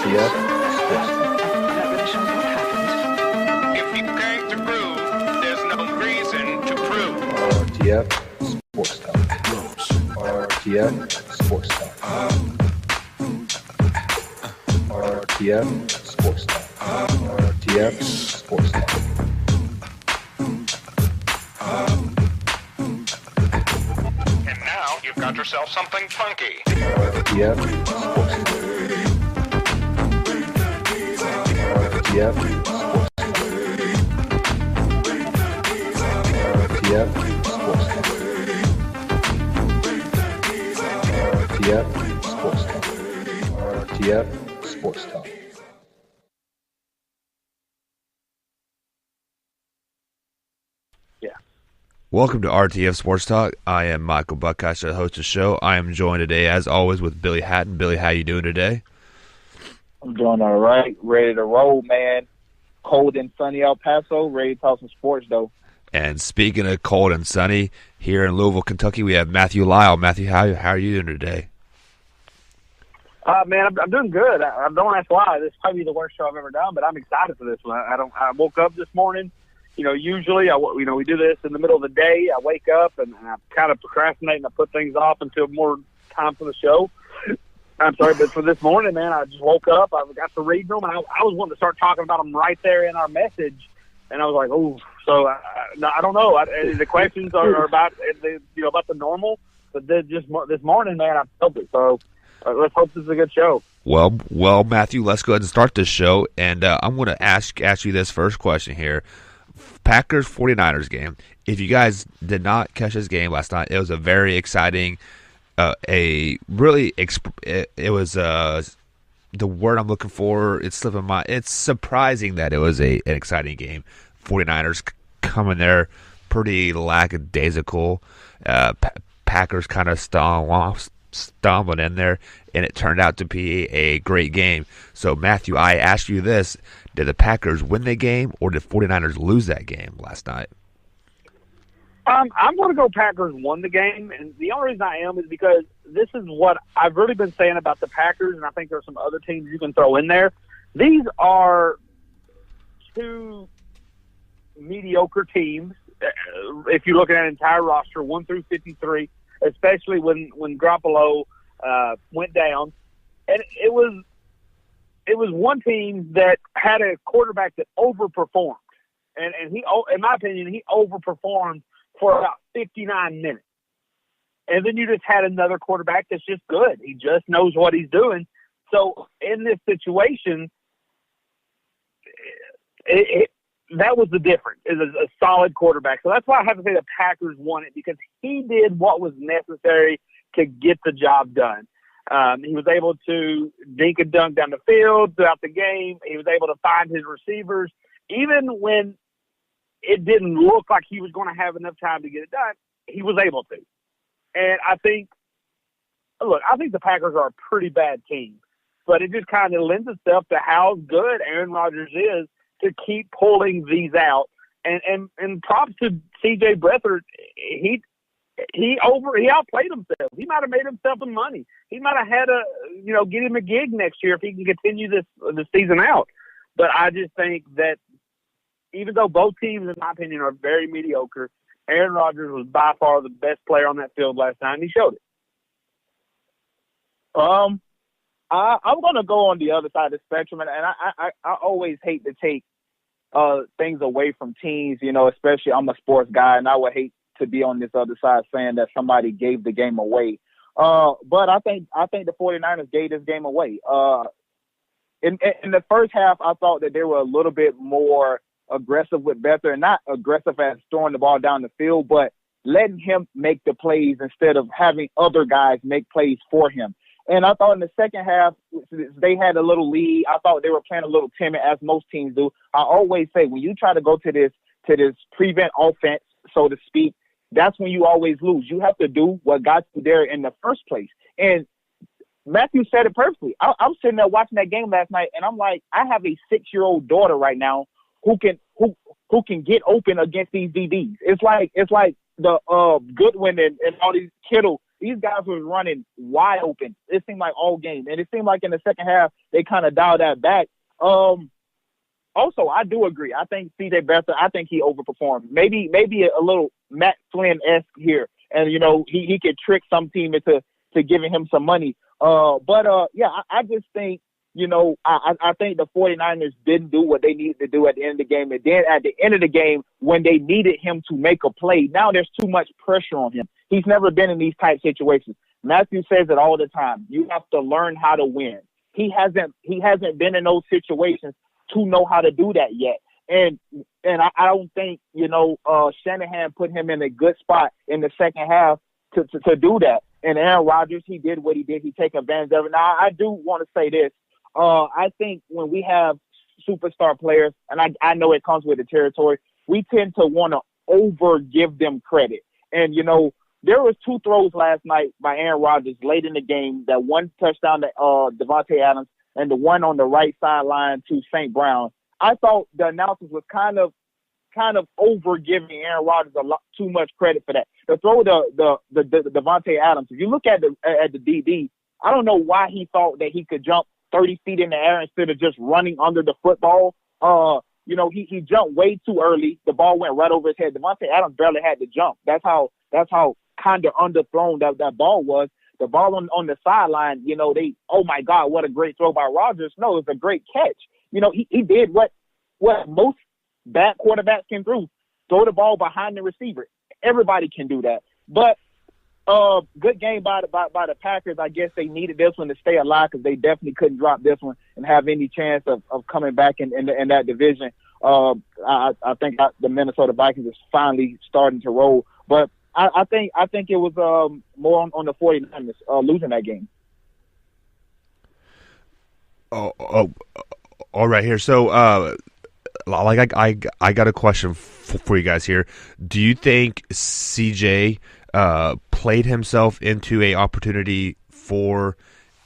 RTF Sports Talk. That really shows what happened. If you came to prove, there's no reason to prove. RTF Sports Talk. RTF Sports Talk. RTF Sports Talk. RTF Sports Talk. And now you've got yourself something funky. RTF Sports Talk. RTF Sports Talk. RTF Sports Talk. RTF Sports Talk. RTF Sports Talk. Welcome to RTF Sports Talk. I am Michael Buckhouse, the host of the show. I am joined today, as always, with Billy Hatton. Billy, how you doing today? I'm doing all right. Ready to roll, man. Cold and sunny El Paso. Ready to talk some sports, though. And speaking of cold and sunny, here in Louisville, Kentucky, we have Matthew Lyle. Matthew, how are you doing today? Man, I'm doing good. I don't ask why. This is probably the worst show I've ever done, but I'm excited for this one. I woke up this morning. You know, usually, we do this in the middle of the day. I wake up and I kind of procrastinate and I put things off until more time for the show. I'm sorry, but for this morning, man, I just woke up. I got to read them, and I was wanting to start talking about them right there in our message. And I was like, oh, so I don't know. The questions are about about the normal, but just this morning, man, I felt it. So let's hope this is a good show. Well, Matthew, let's go ahead and start this show. And I'm going to ask you this first question here. Packers 49ers game. If you guys did not catch this game last night, it was a very exciting, it was the word I'm looking for, it's slipping my, it's surprising that it was an exciting game. 49ers coming there pretty lackadaisical. Packers kind of stumbling in there, and it turned out to be a great game. So, Matthew, I asked you this. Did the Packers win the game, or did 49ers lose that game last night? I'm going to go Packers won the game, and the only reason I am is because this is what I've really been saying about the Packers, and I think there are some other teams you can throw in there. These are two mediocre teams, if you look at an entire roster, 1 through 53, especially when Garoppolo went down. And it was one team that had a quarterback that overperformed. And he, in my opinion, he overperformed for about 59 minutes. And then you just had another quarterback that's just good. He just knows what he's doing. So in this situation, that was the difference. It was a solid quarterback. So that's why I have to say the Packers won it, because he did what was necessary to get the job done. He was able to dink and dunk down the field throughout the game. He was able to find his receivers. Even when it didn't look like he was going to have enough time to get it done, he was able to. And I think the Packers are a pretty bad team. But it just kind of lends itself to how good Aaron Rodgers is to keep pulling these out. And props to C.J. Beathard, he outplayed himself. He might have made himself some money. He might have had get him a gig next year if he can continue this season out. But I just think that even though both teams, in my opinion, are very mediocre, Aaron Rodgers was by far the best player on that field last time. He showed it. I'm going to go on the other side of the spectrum, and I always hate to take things away from teams, especially I'm a sports guy, and I would hate to be on this other side saying that somebody gave the game away. But I think the 49ers gave this game away. In the first half, I thought that they were a little bit more aggressive with Beathard, and not aggressive as throwing the ball down the field, but letting him make the plays instead of having other guys make plays for him. And I thought in the second half, they had a little lead. I thought they were playing a little timid, as most teams do. I always say, when you try to go to this prevent offense, so to speak, that's when you always lose. You have to do what got you there in the first place. And Matthew said it perfectly. I'm sitting there watching that game last night, and I'm like, I have a 6-year-old daughter right now who can get open against these DBs. It's like the Goodwin and all these Kittle These guys were running wide open. It seemed like all game. And it seemed like in the second half, they kind of dialed that back. Also, I do agree. I think C.J. Beathard, I think he overperformed. Maybe a little Matt Flynn-esque here. And, he could trick some team into giving him some money. I just think, I think the 49ers didn't do what they needed to do at the end of the game. And then at the end of the game, when they needed him to make a play, now there's too much pressure on him. He's never been in these type situations. Matthew says it all the time. You have to learn how to win. He hasn't been in those situations to know how to do that yet. And I don't think, Shanahan put him in a good spot in the second half to do that. And Aaron Rodgers, he did what he did. He take advantage of it. Now, I do want to say this. I think when we have superstar players, and I know it comes with the territory, we tend to want to over-give them credit. And, there was 2 throws last night by Aaron Rodgers late in the game, that one touchdown to Devontae Adams and the one on the right sideline to St. Brown. I thought the announcers was kind of over-giving Aaron Rodgers a lot too much credit for that. The throw the Devontae Adams, if you look at the DB, I don't know why he thought that he could jump 30 feet in the air instead of just running under the football. He jumped way too early. The ball went right over his head. Devontae Adams barely had to jump. That's how kind of underthrown that ball was. The ball on the sideline, oh my God, what a great throw by Rodgers. No, it was a great catch. He did what most bad quarterbacks can do, throw the ball behind the receiver. Everybody can do that. But good game by the Packers. I guess they needed this one to stay alive because they definitely couldn't drop this one and have any chance of coming back in that division. I think the Minnesota Vikings is finally starting to roll. But I think it was more on the 49ers losing that game. Oh, all right here. So, I got a question for you guys here. Do you think CJ played himself into a opportunity for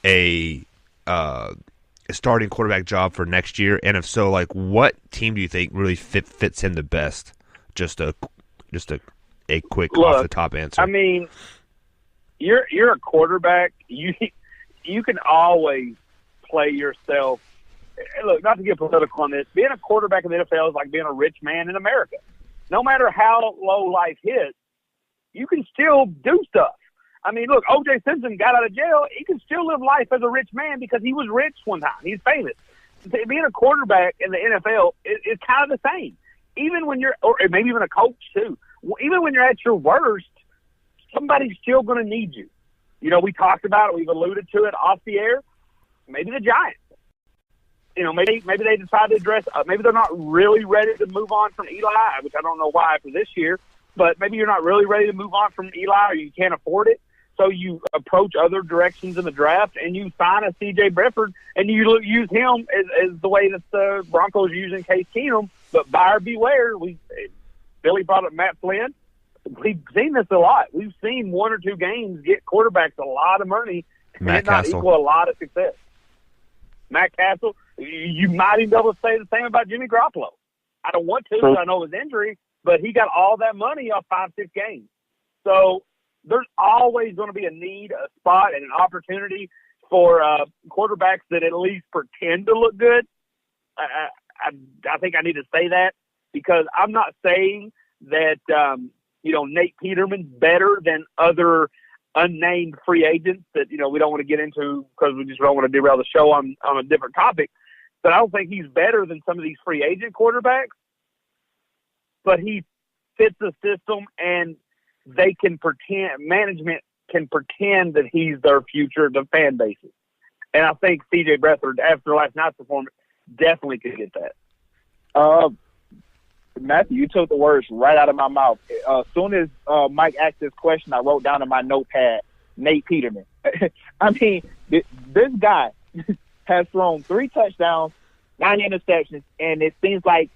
a starting quarterback job for next year? And if so, what team do you think really fits him the best? Just a quick off the top answer. I mean, you're a quarterback. You can always play yourself. Look, not to get political on this, being a quarterback in the NFL is like being a rich man in America. No matter how low life hits, you can still do stuff. I mean, look, O.J. Simpson got out of jail. He can still live life as a rich man because he was rich one time. He's famous. Being a quarterback in the NFL is kind of the same. Even when you're, or maybe even a coach too, even when you're at your worst, somebody's still going to need you. We talked about it. We've alluded to it off the air. Maybe the Giants. Maybe they decide to address. Maybe they're not really ready to move on from Eli, which I don't know why for this year. But maybe you're not really ready to move on from Eli, or you can't afford it. So you approach other directions in the draft, and you sign a C.J. Beathard, and you use him as the way that the Broncos are using Case Keenum. But buyer beware. Billy brought up Matt Flynn. We've seen this a lot. We've seen 1 or 2 games get quarterbacks a lot of money and it not equal a lot of success. Matt Castle, you might even be able to say the same about Jimmy Garoppolo. I don't want to because I know his injury, but he got all that money off 5-6 games. So there's always going to be a need, a spot, and an opportunity for quarterbacks that at least pretend to look good. I think I need to say that because I'm not saying that, Nate Peterman's better than other unnamed free agents that, we don't want to get into because we just don't want to derail the show on a different topic. But I don't think he's better than some of these free agent quarterbacks. But he fits the system, and management can pretend that he's their future, the fan bases. And I think C.J. Beathard, after last night's performance, definitely could get that. Matthew, you took the words right out of my mouth. As soon as Mike asked this question, I wrote down in my notepad, Nate Peterman. I mean, this guy has thrown 3 touchdowns, 9 interceptions, and it seems like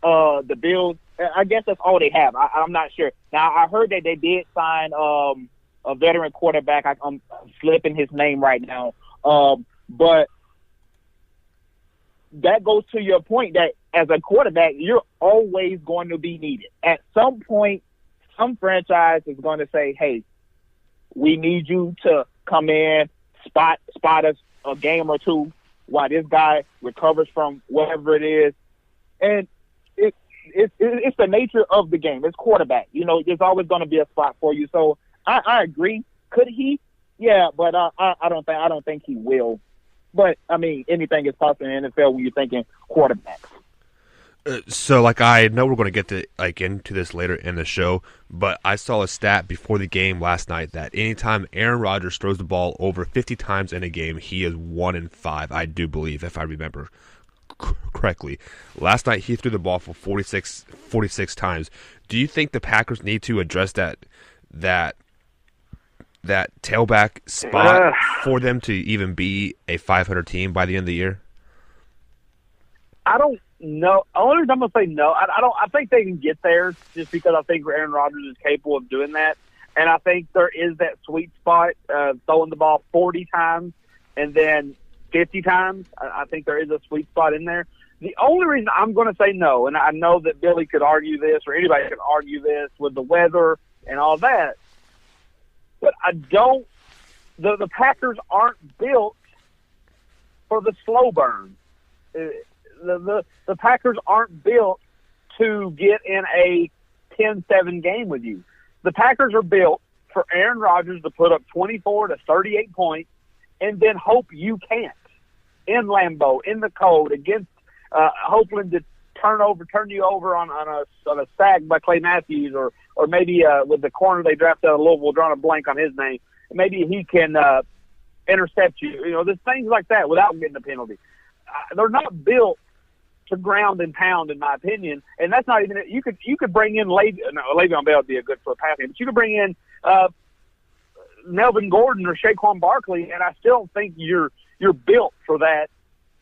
the Bills, I guess that's all they have. I'm not sure. Now, I heard that they did sign a veteran quarterback. I'm slipping his name right now. But that goes to your point that as a quarterback, you're always going to be needed. At some point, some franchise is going to say, hey, We need you to come in, spot us a game or two while this guy recovers from whatever it is. And it's the nature of the game. It's quarterback. There's always going to be a spot for you. So I agree. Could he? Yeah, but I don't think he will. But I mean, anything is possible in the NFL when you're thinking quarterbacks. So, I know we're going to get to into this later in the show, but I saw a stat before the game last night that anytime Aaron Rodgers throws the ball over 50 times in a game, he is 1-5. I do believe, if I remember correctly. Last night he threw the ball for 46 times. Do you think the Packers need to address that tailback spot for them to even be a 500 team by the end of the year? I don't know. Only reason I'm going to say no. I think they can get there just because I think Aaron Rodgers is capable of doing that. And I think there is that sweet spot of throwing the ball 40 times and then 50 times. I think there is a sweet spot in there. The only reason I'm going to say no, and I know that Billy could argue this or anybody could argue this with the weather and all that, but I don't – the Packers aren't built for the slow burn. The Packers aren't built to get in a 10-7 game with you. The Packers are built for Aaron Rodgers to put up 24 to 38 points and then hope you can't in Lambeau, in the cold, against hoping to turn you over on a sack by Clay Matthews or maybe with the corner they drafted out of Louisville, drawing a blank on his name. Maybe he can intercept you. There's things like that without getting a penalty. They're not built to ground and pound, in my opinion, and that's not even it. You could bring in Le'Veon Bell would be a good for a passing, but you could bring in Melvin Gordon or Saquon Barkley, and I still think you're built for that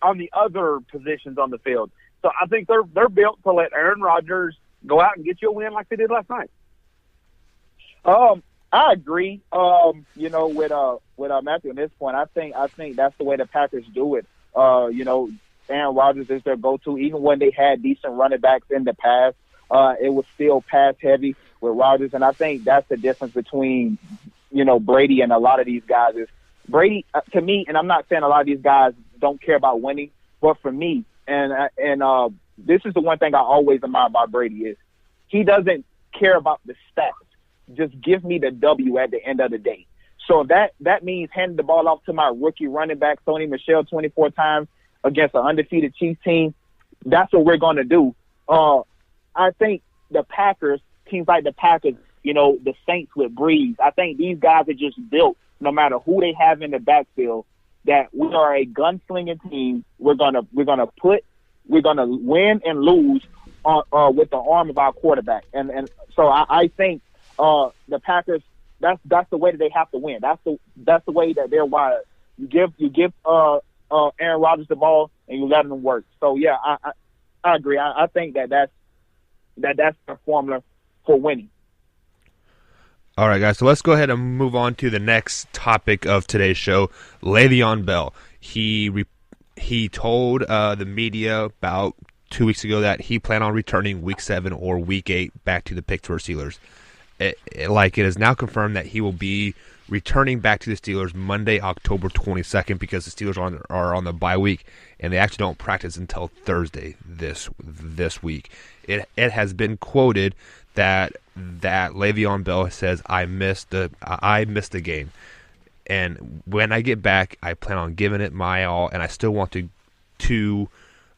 on the other positions on the field. So I think they're built to let Aaron Rodgers go out and get you a win like they did last night. I agree. With Matthew at this point, I think that's the way the Packers do it. Aaron Rodgers is their go-to. Even when they had decent running backs in the past, it was still pass-heavy with Rodgers. And I think that's the difference between, Brady and a lot of these guys. Is Brady, to me, and I'm not saying a lot of these guys don't care about winning, but for me, and this is the one thing I always admire about Brady is he doesn't care about the stats. Just give me the W at the end of the day. So that means handing the ball off to my rookie running back, Sony Michel, 24 times against an undefeated Chiefs team. That's what we're going to do. I think the Packers, teams like the Packers, the Saints with Breeze, I think these guys are just built, no matter who they have in the backfield, that we are a gunslinging team. We're gonna win and lose with the arm of our quarterback. And so I think the Packers, that's the way that they have to win. That's the way that they're wired. You give Aaron Rodgers the ball and you let him work. So yeah, I agree. I think that's the formula for winning. All right, guys. So let's go ahead and move on to the next topic of today's show. Le'Veon Bell. He told the media about 2 weeks ago that he planned on returning Week 7 or Week 8 back to the Pittsburgh Steelers. It is now confirmed that he will be returning back to the Steelers Monday, October 22nd, because the Steelers are on the bye week, and they actually don't practice until Thursday this week. It has been quoted that Le'Veon Bell says, I missed the game, and when I get back, I plan on giving it my all, and I still want to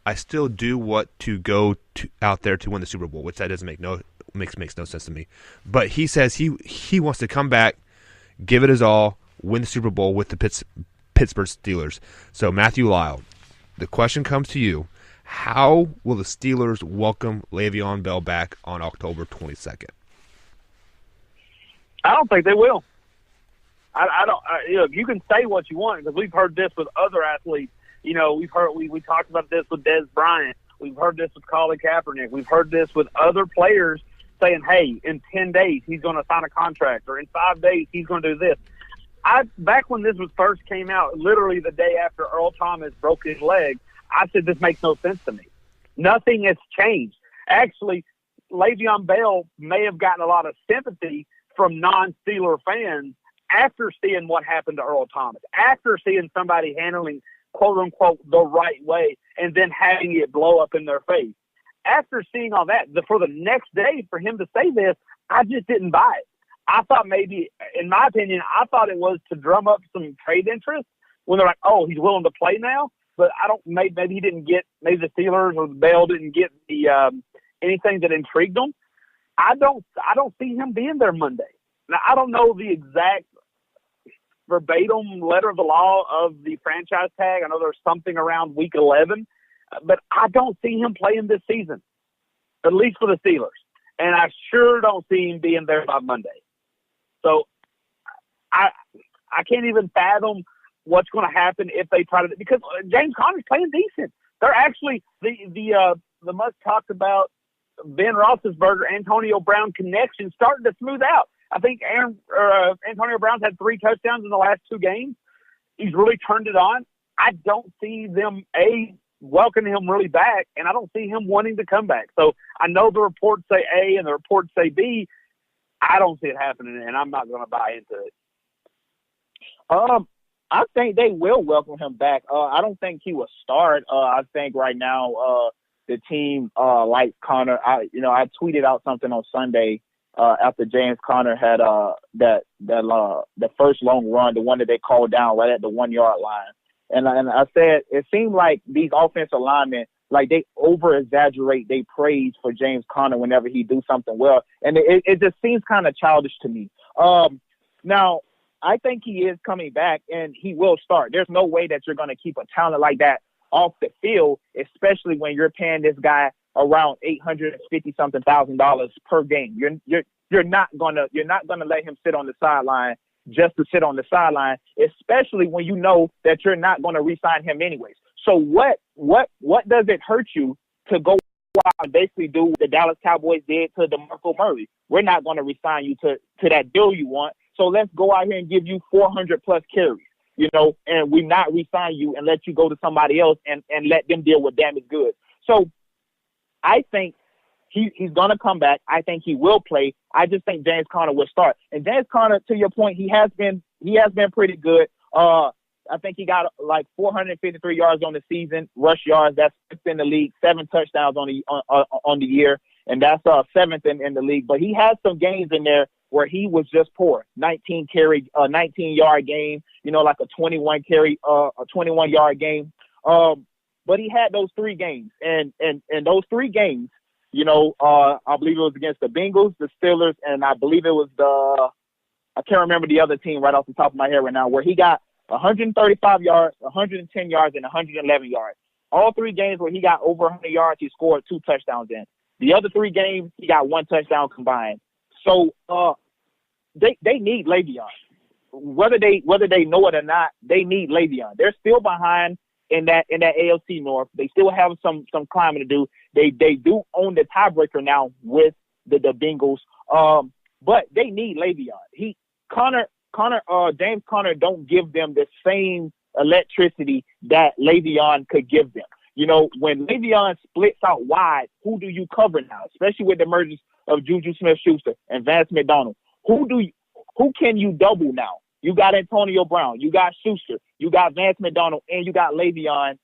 I still do want to go out there to win the Super Bowl, which that doesn't makes no sense to me. But he says he wants to come back, give it his all, win the Super Bowl with the Pittsburgh Steelers. So Matthew Lyle, the question comes to you: how will the Steelers welcome Le'Veon Bell back on October 22nd? I don't think they will. I don't. You can say what you want, because we've heard this with other athletes. We talked about this with Dez Bryant. We've heard this with Colin Kaepernick. We've heard this with other players saying, hey, in 10 days he's going to sign a contract, or in 5 days he's going to do this. Back when this first came out, literally the day after Earl Thomas broke his leg, I said, this makes no sense to me. Nothing has changed. Actually, Le'Veon Bell may have gotten a lot of sympathy from non-Steeler fans after seeing what happened to Earl Thomas, after seeing somebody handling quote-unquote the right way and then having it blow up in their face. After seeing all that, for the next day for him to say this, I just didn't buy it. I thought maybe, in my opinion, I thought it was to drum up some trade interest when they're like, oh, he's willing to play now. But I don't, maybe he didn't get, maybe the Steelers or the Bell didn't get the anything that intrigued them. I don't see him being there Monday. Now, I don't know the exact verbatim letter of the law of the franchise tag. I know there's something around week 11, but I don't see him playing this season, at least for the Steelers. And I sure don't see him being there by Monday. So I can't even fathom what's going to happen if they try to, because James Conner's playing decent. They're actually the much talked about Ben Roethlisberger, Antonio Brown connection starting to smooth out. I think Antonio Brown's had 3 touchdowns in the last 2 games. He's really turned it on. I don't see them, welcoming him really back, and I don't see him wanting to come back. So I know the reports say A and the reports say B. I don't see it happening, and I'm not going to buy into it. I think they will welcome him back. I don't think he will start. I think right now the team likes Conner. I tweeted out something on Sunday after James Conner had the first long run, the one that they called down right at the 1-yard line. And I said it seemed like these offensive linemen, like they over-exaggerate they praise for James Conner whenever he do something well. And it just seems kind of childish to me. Now, I think he is coming back, and he will start. There's no way that you're going to keep a talent like that off the field, especially when you're paying this guy around $850-something thousand per game. You're not gonna let him sit on the sideline just to sit on the sideline, especially when you know that you're not going to re-sign him anyways. So what does it hurt you to go out and basically do what the Dallas Cowboys did to DeMarco Murray? We're not going to re-sign you to that deal you want. So let's go out here and give you 400 plus carries, and we not re-sign you and let you go to somebody else and let them deal with damaged goods. So I think he's going to come back. I think he will play. I just think James Conner will start. And James Conner, to your point, he has been pretty good. I think he got like 453 yards on the season, rush yards. That's 5th in the league, 7 touchdowns on the year, and that's 7th in the league. But he has some games in there where he was just poor. 19-yard game, like a 21-yard game. But he had those 3 games, and those 3 games, I believe it was against the Bengals, the Steelers, and I believe it was I can't remember the other team right off the top of my head right now, where he got 135 yards, 110 yards, and 111 yards. All 3 games where he got over 100 yards, he scored 2 touchdowns in. The other 3 games, he got 1 touchdown combined. So they need Le'Veon. Whether they know it or not, they need Le'Veon. They're still behind in that AFC North. They still have some climbing to do. They do own the tiebreaker now with the Bengals. But they need Le'Veon. James Conner don't give them the same electricity that Le'Veon could give them. When Le'Veon splits out wide, who do you cover now? Especially with the emergence of Juju Smith-Schuster and Vance McDonald. Who can you double now? You got Antonio Brown, you got Schuster, you got Vance McDonald, and you got Le'Veon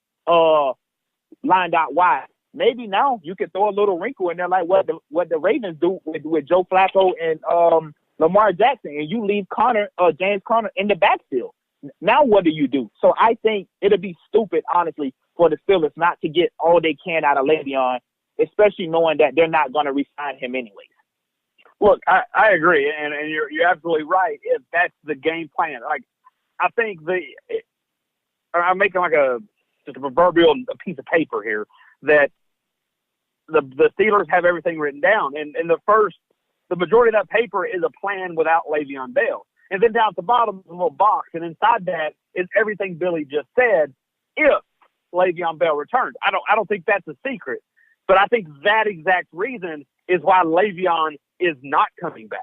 lined out wide. Maybe now you can throw a little wrinkle in there like what the Ravens do with Joe Flacco and Lamar Jackson, and you leave James Conner in the backfield. Now what do you do? So I think it'll be stupid, honestly, for the Steelers not to get all they can out of Le'Veon, especially knowing that they're not going to re-sign him anyways. Look, I agree, and you're absolutely right. If that's the game plan, like I think I'm making like just a proverbial piece of paper here that the Steelers have everything written down, and the majority of that paper is a plan without Le'Veon Bell, and then down at the bottom is a little box, and inside that is everything Billy just said. If Le'Veon Bell returns, I don't think that's a secret, but I think that exact reason is why Le'Veon is not coming back.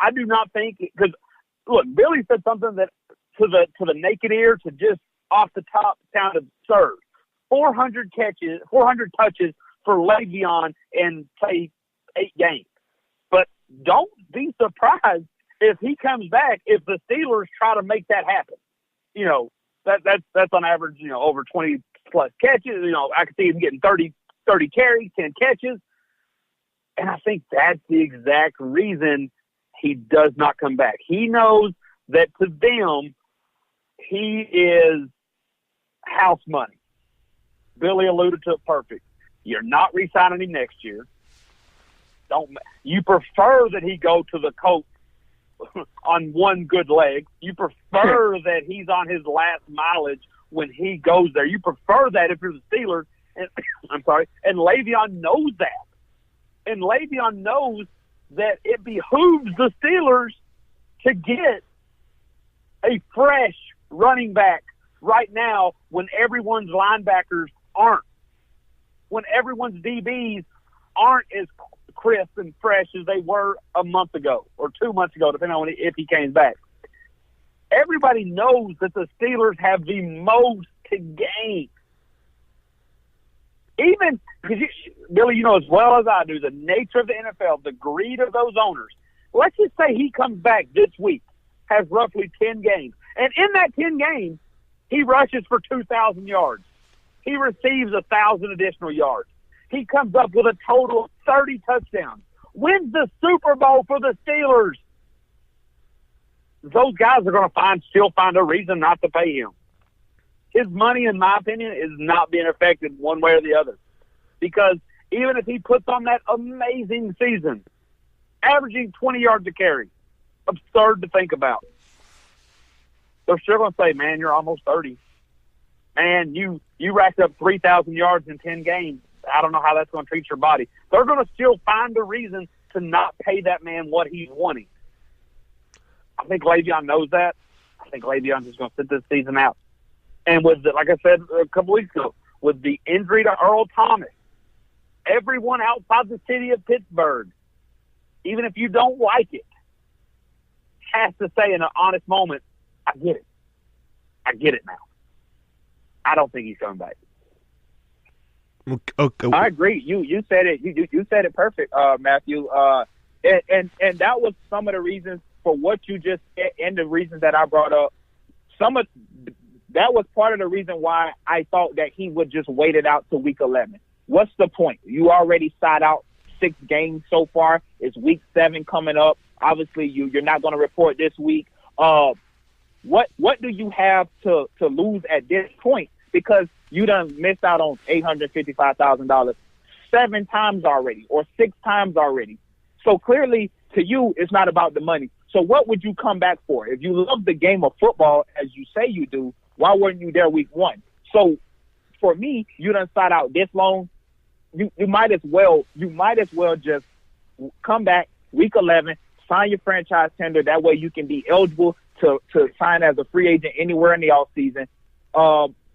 I do not think, because look, Billy said something that to the naked ear, to just off the top, sounded absurd. 400 touches for Le'Veon in say 8 games. But don't be surprised if he comes back, if the Steelers try to make that happen, that's on average, over 20 plus catches. I could see him getting 30 carries, 10 catches. And I think that's the exact reason he does not come back. He knows that to them, he is house money. Billy alluded to it perfect. You're not re-signing him next year. You prefer that he go to the Colts on one good leg. You prefer that he's on his last mileage when he goes there. You prefer that if you're the Steelers. And and Le'Veon knows that. And Le'Veon knows that it behooves the Steelers to get a fresh running back right now when everyone's linebackers aren't. When everyone's DBs aren't as crisp and fresh as they were a month ago or 2 months ago, depending on if he came back. Everybody knows that the Steelers have the most to gain. Even because Billy, as well as I do, the nature of the NFL, the greed of those owners. Let's just say he comes back this week, has roughly 10 games. And in that 10 games, he rushes for 2,000 yards. He receives 1,000 additional yards. He comes up with a total of 30 touchdowns. Wins the Super Bowl for the Steelers. Those guys are going to still find a reason not to pay him. His money, in my opinion, is not being affected one way or the other. Because even if he puts on that amazing season, averaging 20 yards a carry, absurd to think about, they're still going to say, man, you're almost 30. Man, you racked up 3,000 yards in 10 games. I don't know how that's going to treat your body. They're going to still find a reason to not pay that man what he's wanting. I think Le'Veon knows that. I think Le'Veon's just going to sit this season out. And like I said a couple weeks ago, with the injury to Earl Thomas, everyone outside the city of Pittsburgh, even if you don't like it, has to say in an honest moment, I get it. I get it now. I don't think he's coming back. Okay. I agree. You said it. You said it perfect, Matthew. And that was some of the reasons for what you just said, and the reasons that I brought up. That was part of the reason why I thought that he would just wait it out to week 11. What's the point? You already sat out 6 games so far. It's week 7 coming up. Obviously, you're not going to report this week. What do you have to lose at this point? Because you done missed out on $855,000 seven times already or 6 times already. So clearly, to you, it's not about the money. So what would you come back for? If you love the game of football, as you say you do, why weren't you there week 1? So for me, you done sat out this long. You might as well just come back week 11, sign your franchise tender. That way you can be eligible to sign as a free agent anywhere in the offseason.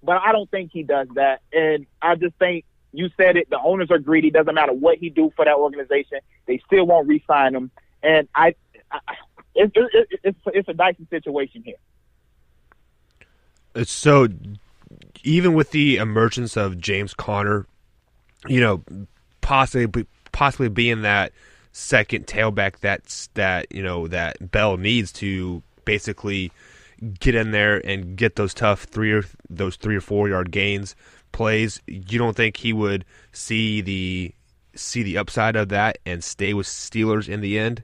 But I don't think he does that. And I just think you said it. The owners are greedy. Doesn't matter what he do for that organization. They still won't re-sign him. And it's a dicey situation here. So even with the emergence of James Conner, possibly being that second tailback that Bell needs to basically get in there and get those tough 3 or 4 yard gains plays, you don't think he would see the upside of that and stay with Steelers in the end?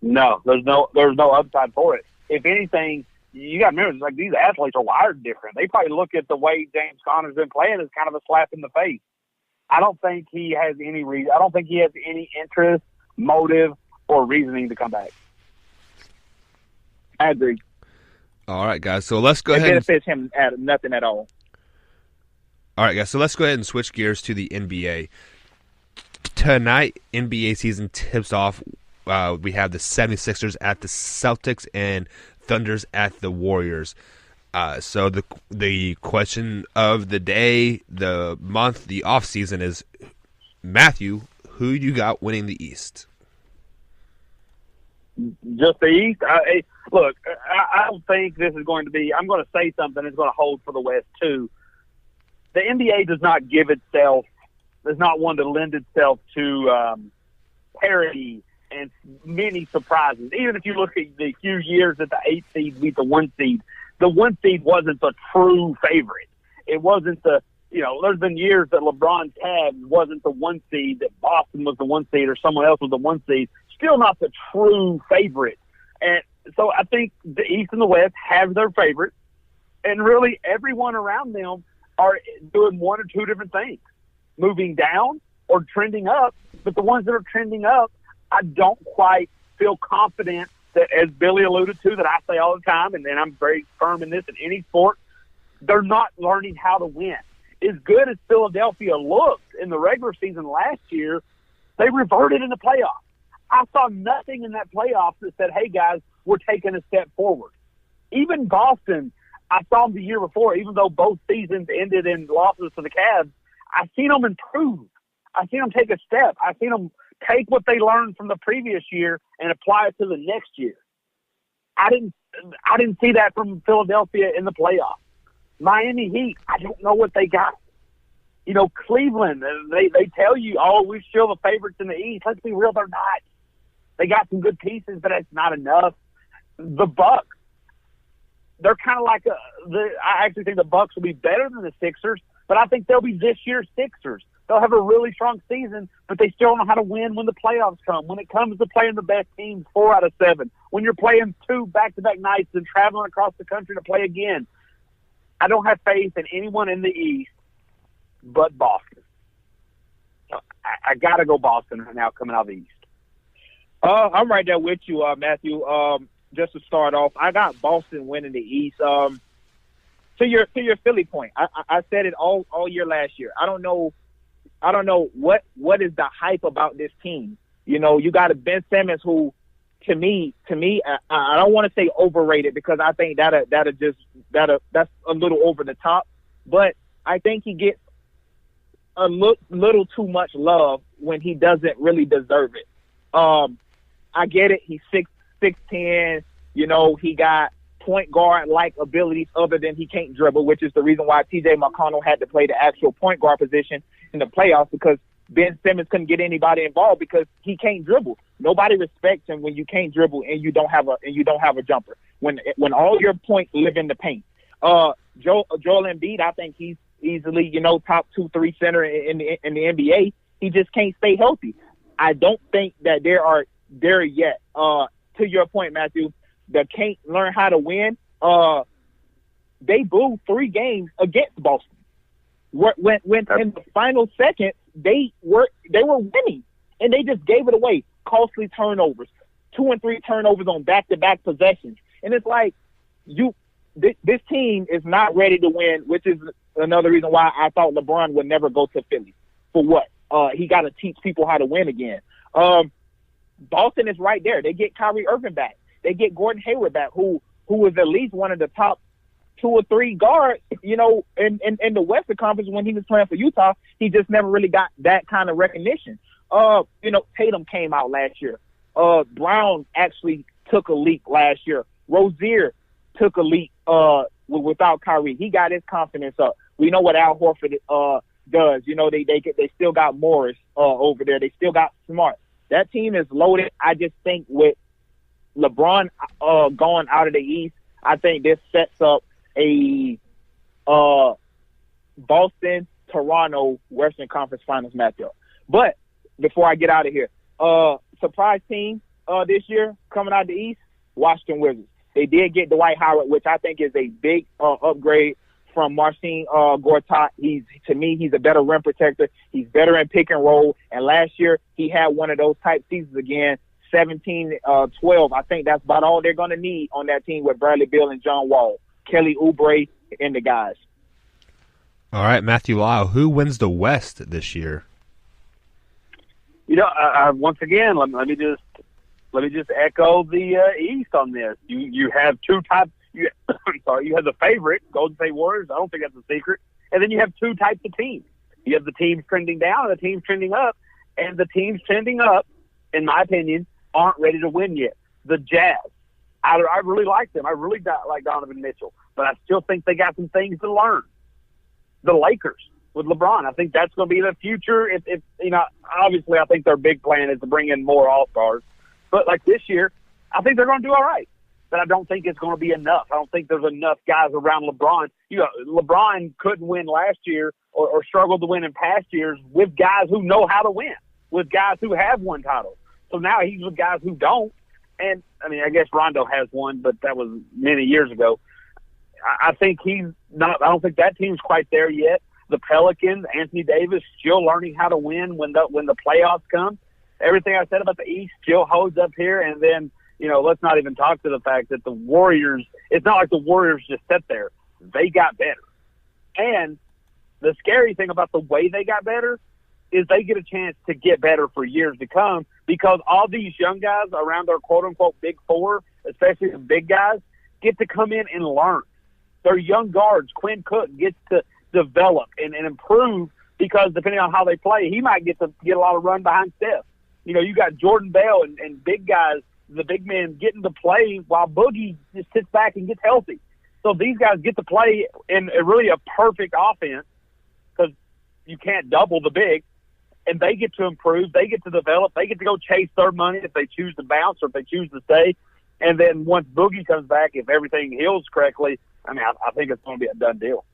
No, there's no upside for it. If anything, you got to remember, like, these athletes are wired different. They probably look at the way James Conner's been playing as kind of a slap in the face. I don't think he has any reason. I don't think he has any interest, motive, or reasoning to come back. I agree. All right, guys. So let's go ahead. It benefits him at nothing at all. All right, guys. So let's go ahead and switch gears to the NBA. Tonight, NBA season tips off. We have the 76ers at the Celtics and Thunders at the Warriors. So the question of the day, the month, the off season is, Matthew, who you got winning the East? Just the East? Look, I don't think this is going to be – I'm going to say something that's going to hold for the West too. The NBA does not give itself – does not want to lend itself to parity and many surprises. Even if you look at the few years that the 8th seed beat the 1 seed, the 1 seed wasn't the true favorite. It wasn't the, there's been years that LeBron Cavs wasn't the 1 seed, that Boston was the 1 seed, or someone else was the 1 seed. Still not the true favorite. And so I think the East and the West have their favorites, and really everyone around them are doing one or two different things, moving down or trending up. But the ones that are trending up, I don't quite feel confident that, as Billy alluded to, that I say all the time, and I'm very firm in this in any sport, they're not learning how to win. As good as Philadelphia looked in the regular season last year, they reverted in the playoffs. I saw nothing in that playoffs that said, hey, guys, we're taking a step forward. Even Boston, I saw them the year before, even though both seasons ended in losses to the Cavs, I seen them improve. I seen them take a step. I seen them take what they learned from the previous year and apply it to the next year. I didn't see that from Philadelphia in the playoffs. Miami Heat, I don't know what they got. Cleveland, they tell you, oh, we're still the favorites in the East. Let's be real, they're not. They got some good pieces, but it's not enough. The Bucks, they're kind of like I actually think the Bucks will be better than the Sixers, but I think they'll be this year's Sixers. They'll have a really strong season, but they still don't know how to win when the playoffs come. When it comes to playing the best teams 4 out of 7, when you're playing 2 back-to-back nights and traveling across the country to play again, I don't have faith in anyone in the East but Boston. So I got to go Boston right now coming out of the East. I'm right there with you, Matthew. Just to start off, I got Boston winning the East. To your Philly point, I said it all year last year. I don't know what is the hype about this team. You got a Ben Simmons who, to me, I don't want to say overrated, because I think that's a little over the top. But I think he gets a little too much love when he doesn't really deserve it. I get it. He's 6'10". He got point guard like abilities other than he can't dribble, which is the reason why TJ McConnell had to play the actual point guard position in the playoffs, because Ben Simmons couldn't get anybody involved because he can't dribble. Nobody respects him when you can't dribble and you don't have a jumper. When all your points live in the paint. Joel Embiid, I think he's easily top 2-3 center in the NBA. He just can't stay healthy. I don't think that they are there yet. To your point, Matthew, that can't learn how to win. They blew 3 games against Boston. When in the final seconds they were winning, and they just gave it away. Costly turnovers, 2 and 3 turnovers on back-to-back possessions, and it's like this team is not ready to win, which is another reason why I thought LeBron would never go to Philly. For what? He got to teach people how to win again. Boston is right there. They get Kyrie Irving back. They get Gordon Hayward back, who was at least one of the top 2 or 3 guards, in the Western Conference when he was playing for Utah. He just never really got that kind of recognition. Tatum came out last year. Brown actually took a leap last year. Rozier took a leap without Kyrie. He got his confidence up. We know what Al Horford does. They still got Morris over there. They still got Smart. That team is loaded. I just think with LeBron going out of the East, I think this sets up a Boston-Toronto Western Conference Finals matchup. But before I get out of here, surprise team this year coming out of the East, Washington Wizards. They did get Dwight Howard, which I think is a big upgrade from Marcin Gortat. To me, he's a better rim protector. He's better in pick and roll. And last year, he had one of those type seasons again, 17-12. I think that's about all they're going to need on that team with Bradley Beal and John Wall, Kelly Oubre, and the guys. All right, Matthew Lyle, who wins the West this year? Once again, let me just echo the East on this. You have 2 types. You have the favorite, Golden State Warriors. I don't think that's a secret. And then you have 2 types of teams. You have the teams trending down and the teams trending up. And the teams trending up, in my opinion, aren't ready to win yet. The Jazz. I really like them. I really like Donovan Mitchell. But I still think they got some things to learn. The Lakers with LeBron. I think that's going to be the future. Obviously, I think their big plan is to bring in more All-Stars. But like this year, I think they're going to do all right. But I don't think it's going to be enough. I don't think there's enough guys around LeBron. LeBron couldn't win last year or struggled to win in past years with guys who know how to win, with guys who have won titles. So now he's with guys who don't. And, I mean, I guess Rondo has one, but that was many years ago. I think he's not – I don't think that team's quite there yet. The Pelicans, Anthony Davis, still learning how to win when the playoffs come. Everything I said about the East still holds up here. And then, let's not even talk to the fact that the Warriors – it's not like the Warriors just sat there. They got better. And the scary thing about the way they got better is they get a chance to get better for years to come because all these young guys around their quote-unquote big four, especially the big guys, get to come in and learn. They're young guards. Quinn Cook gets to develop and improve because depending on how they play, he might get a lot of run behind Steph. You got Jordan Bell and big guys, the big men getting to play while Boogie just sits back and gets healthy. So these guys get to play in really a perfect offense because you can't double the big, and they get to improve. They get to develop. They get to go chase their money if they choose to bounce or if they choose to stay. And then once Boogie comes back, if everything heals correctly, I mean, I think it's going to be a done deal.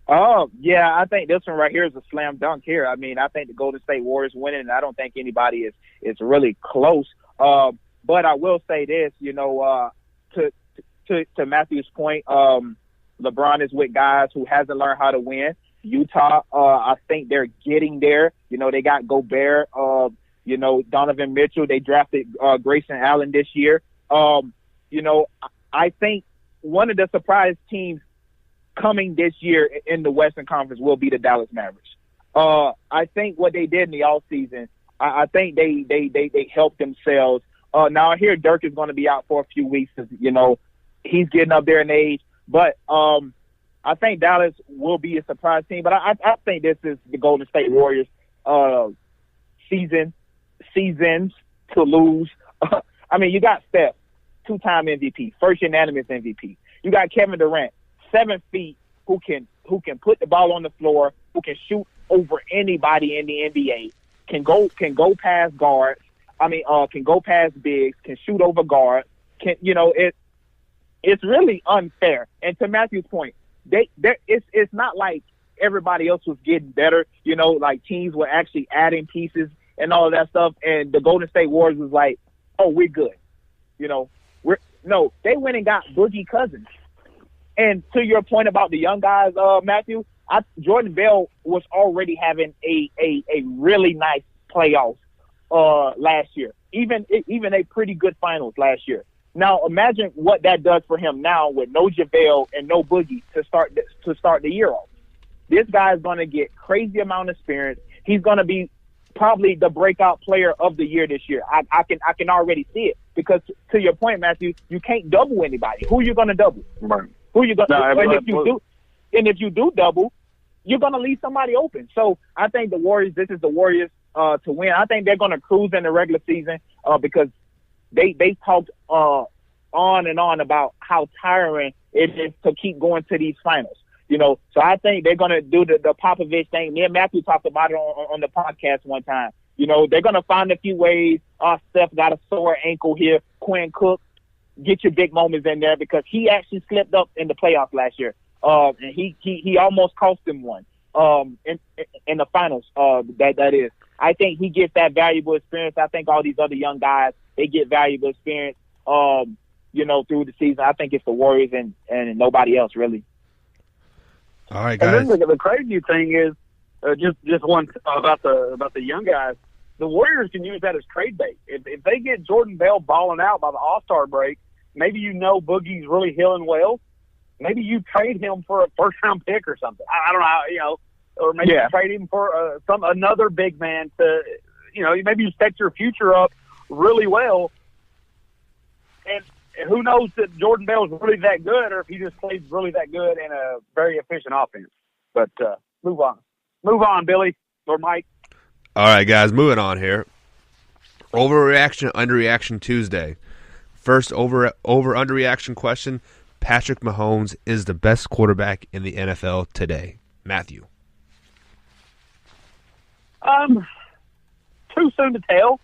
Oh, yeah, I think this one right here is a slam dunk here. I mean, I think the Golden State Warriors winning, and I don't think anybody is really close. But I will say this, to Matthew's point, LeBron is with guys who hasn't learned how to win. Utah, I think they're getting there. They got Gobert, Donovan Mitchell. They drafted Grayson Allen this year. I think one of the surprise teams coming this year in the Western Conference will be the Dallas Mavericks. I think what they did in the offseason, I think they helped themselves. Now I hear Dirk is going to be out for a few weeks. He's getting up there in age, but I think Dallas will be a surprise team. But I think this is the Golden State Warriors seasons to lose. I mean, you got Steph, 2-time MVP, first unanimous MVP. You got Kevin Durant, 7 feet, who can put the ball on the floor, who can shoot over anybody in the NBA, can go past guards. Can go past bigs, can shoot over guards. It's really unfair. And to Matthew's point, it's not like everybody else was getting better. Like teams were actually adding pieces and all of that stuff. And the Golden State Warriors was like, "Oh, we're good." They went and got Boogie Cousins. And to your point about the young guys, Matthew, Jordan Bell was already having a really nice playoffs last year, even a pretty good finals last year. Now imagine what that does for him now with no JaVale and no Boogie to start the year off. This guy is going to get crazy amount of experience. He's going to be probably the breakout player of the year this year. I can already see it because to your point, Matthew, you can't double anybody. Who are you going to double? Right. Who you going? And if you do double, you're going to leave somebody open. So I think the Warriors. This is the Warriors to win. I think they're going to cruise in the regular season because they talked on and on about how tiring it is to keep going to these finals. So I think they're going to do the Popovich thing. Me and Matthew talked about it on the podcast one time. They're going to find a few ways. Steph got a sore ankle here. Quinn Cook, get your big moments in there because he actually slipped up in the playoffs last year. And he almost cost them one in the finals. That is. I think he gets that valuable experience. I think all these other young guys, they get valuable experience, through the season. I think it's the Warriors and nobody else really. All right, guys. And then the crazy thing is, just one about the young guys. The Warriors can use that as trade bait. If they get Jordan Bell balling out by the All-Star break, maybe Boogie's really healing well. Maybe you trade him for a first-round pick or something. I don't know, or maybe you trade him for another big man to, maybe you set your future up really well. And who knows that Jordan Bell's really that good or if he just plays really that good in a very efficient offense. But move on. Move on, Billy or Mike. All right, guys, moving on here. Overreaction, underreaction Tuesday. First underreaction question. Patrick Mahomes is the best quarterback in the NFL today. Matthew. Too soon to tell.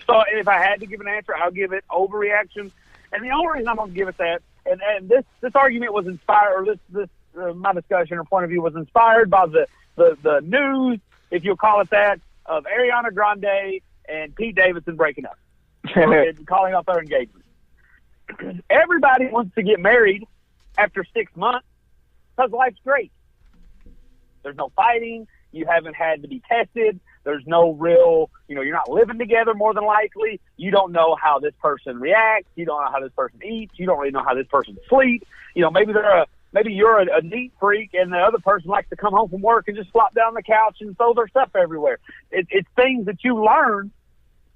So if I had to give an answer, I'll give it overreaction. And the only reason I'm going to give it that, and this argument was inspired, or this my discussion or point of view was inspired by the news, if you'll call it that, of Ariana Grande and Pete Davidson breaking up, and calling off their engagement. Everybody wants to get married after 6 months because life's great. There's no fighting. You haven't had to be tested. There's no real, you're not living together more than likely. You don't know how this person reacts. You don't know how this person eats. You don't really know how this person sleeps. Maybe you're a neat freak and the other person likes to come home from work and just flop down on the couch and throw their stuff everywhere. It's things that you learn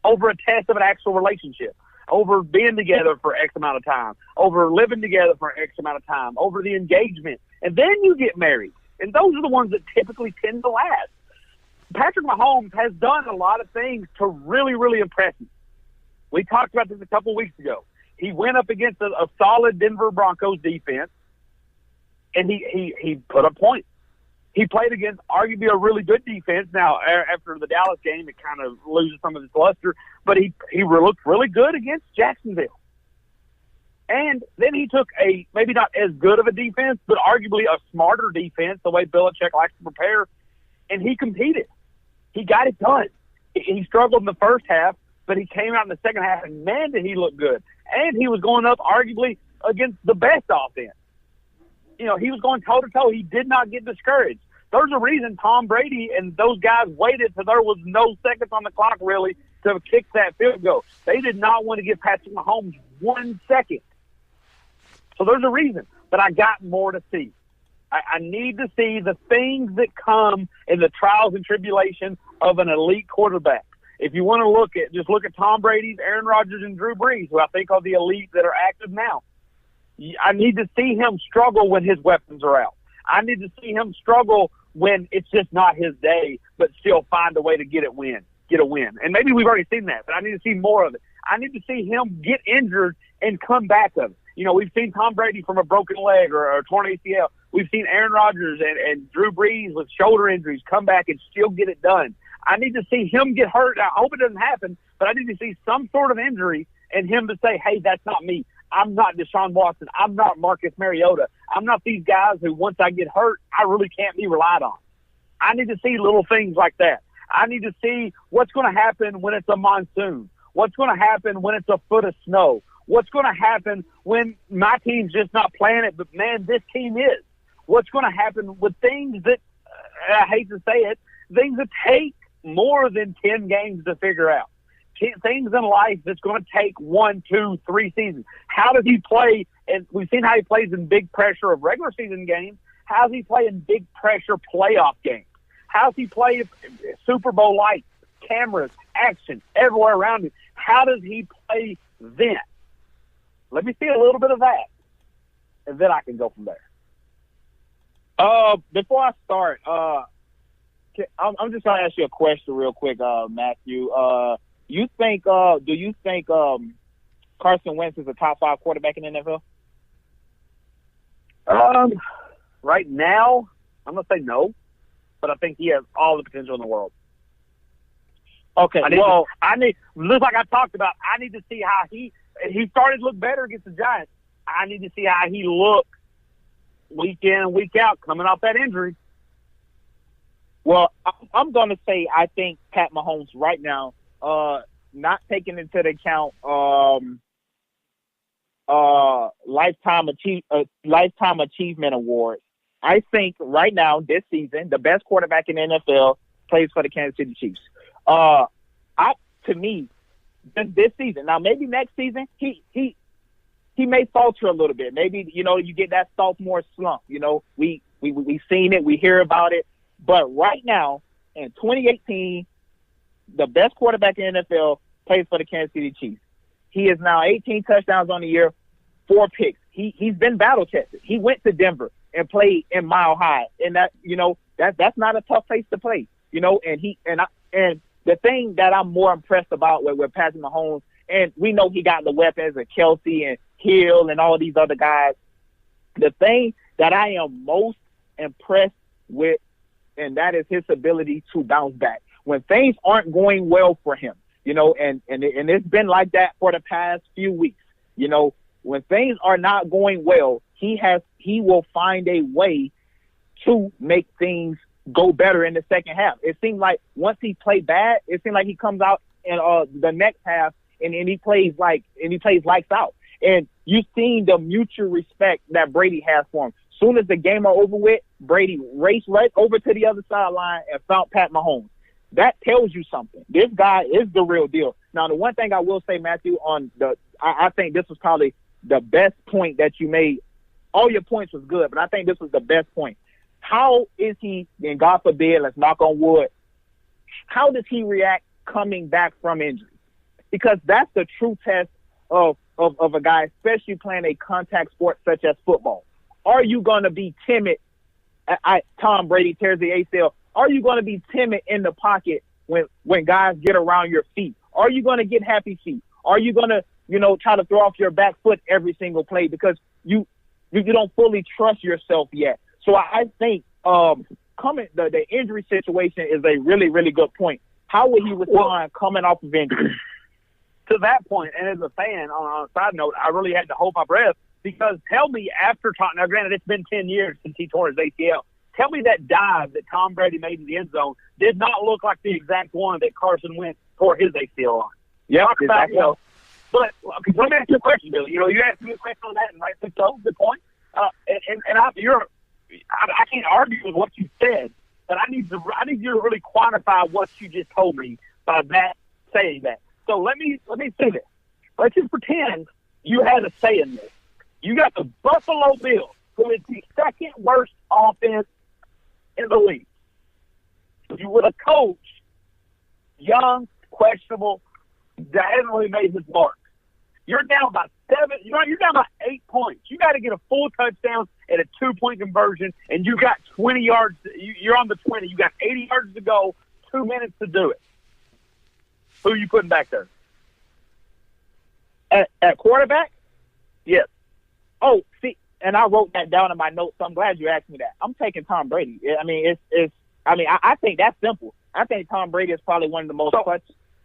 over a test of an actual relationship, over being together for X amount of time, over living together for X amount of time, over the engagement. And then you get married. And those are the ones that typically tend to last. Patrick Mahomes has done a lot of things to really, really impress me. We talked about this a couple weeks ago. He went up against a solid Denver Broncos defense, and he put up points. He played against arguably a really good defense. Now, after the Dallas game, it kind of loses some of its luster, but he looked really good against Jacksonville. And then he took a maybe not as good of a defense, but arguably a smarter defense, the way Belichick likes to prepare, and he competed. He got it done. He struggled in the first half, but he came out in the second half, and man, did he look good. And he was going up arguably against the best offense. He was going toe-to-toe. He did not get discouraged. There's a reason Tom Brady and those guys waited till there was no seconds on the clock, really, to kick that field goal. They did not want to give Patrick Mahomes 1 second. So there's a reason. But I got more to see. I need to see the things that come in the trials and tribulations of an elite quarterback. If you want to look at Tom Brady's, Aaron Rodgers, and Drew Brees, who I think are the elite that are active now. I need to see him struggle when his weapons are out. I need to see him struggle when it's just not his day, but still find a way to get a win. And maybe we've already seen that, but I need to see more of it. I need to see him get injured and come back of it. We've seen Tom Brady from a broken leg or a torn ACL. We've seen Aaron Rodgers and Drew Brees with shoulder injuries come back and still get it done. I need to see him get hurt. I hope it doesn't happen, but I need to see some sort of injury and him to say, hey, that's not me. I'm not Deshaun Watson. I'm not Marcus Mariota. I'm not these guys who once I get hurt, I really can't be relied on. I need to see little things like that. I need to see what's going to happen when it's a monsoon. What's going to happen when it's a foot of snow. What's going to happen when my team's just not playing it, but, man, this team is. What's going to happen with things that, I hate to say it, things that take more than 10 games to figure out. Things in life that's going to take 1, 2, 3 seasons. How does he play? And we've seen how he plays in big pressure of regular season games. How does he play in big pressure playoff games? How does he play Super Bowl lights, cameras, action, everywhere around him? How does he play then? Let me see a little bit of that, and then I can go from there. Before I start, I'm just going to ask you a question real quick, Matthew. Do you think Carson Wentz is a top 5 quarterback in the NFL? Right now, I'm going to say no, but I think he has all the potential in the world. Okay, just like I talked about, I need to see how he started to look better against the Giants. I need to see how he looks week in and week out coming off that injury. Well, I'm going to say I think Pat Mahomes right now, not taking into account lifetime achievement awards, I think right now this season the best quarterback in the NFL plays for the Kansas City Chiefs. To me, this season. Now maybe next season he may falter a little bit. Maybe you get that sophomore slump. We seen it, we hear about it. But right now in 2018, the best quarterback in the NFL plays for the Kansas City Chiefs. He is now 18 touchdowns on the year, 4 picks. He's been battle tested. He went to Denver and played in Mile High, and that's not a tough place to play. And the thing that I'm more impressed about with Patrick Mahomes, and we know he got the weapons of Kelsey and Hill and all these other guys. The thing that I am most impressed with, and that is his ability to bounce back when things aren't going well for him. and it's been like that for the past few weeks. When things are not going well, he will find a way to make things go better in the second half. It seemed like once he played bad, it seemed like he comes out in the next half and he plays lights out. And you've seen the mutual respect that Brady has for him. Soon as the game are over with, Brady raced right over to the other sideline and found Pat Mahomes. That tells you something. This guy is the real deal. Now, the one thing I will say, Matthew, I think this was probably the best point that you made. All your points was good, but I think this was the best point. How is he, and God forbid, let's knock on wood, how does he react coming back from injury? Because that's the true test of a guy, especially playing a contact sport such as football. Are you going to be timid? Tom Brady tears the ACL. Are you going to be timid in the pocket when guys get around your feet? Are you going to get happy feet? Are you going to, try to throw off your back foot every single play because you don't fully trust yourself yet? So I think the injury situation is a really, really good point. How will he respond coming off of injury? To that point, and as a fan, on a side note, I really had to hold my breath because tell me after Tom, now granted it's been 10 years since he tore his ACL, tell me that dive that Tom Brady made in the end zone did not look like the exact one that Carson Wentz tore his ACL on. Yeah, exactly. But let me ask you a question, Billy. You asked me a question on that, and rightfully so, good point. I can't argue with what you said, but I need you to really quantify what you just told me by that saying that. So let me say this. Let's just pretend you had a say in this. You got the Buffalo Bills, who is the second worst offense in the league. You would have coached young, questionable, that hasn't really made his mark. You're down by 7. You're down by 8 points. You got to get a full touchdown and a 2-point conversion, and you got 20 yards. You're on the 20. You got 80 yards to go, 2 minutes to do it. Who are you putting back there? At quarterback? Yes. Oh, see, and I wrote that down in my notes, so I'm glad you asked me that. I'm taking Tom Brady. I think that's simple. I think Tom Brady is probably one of the most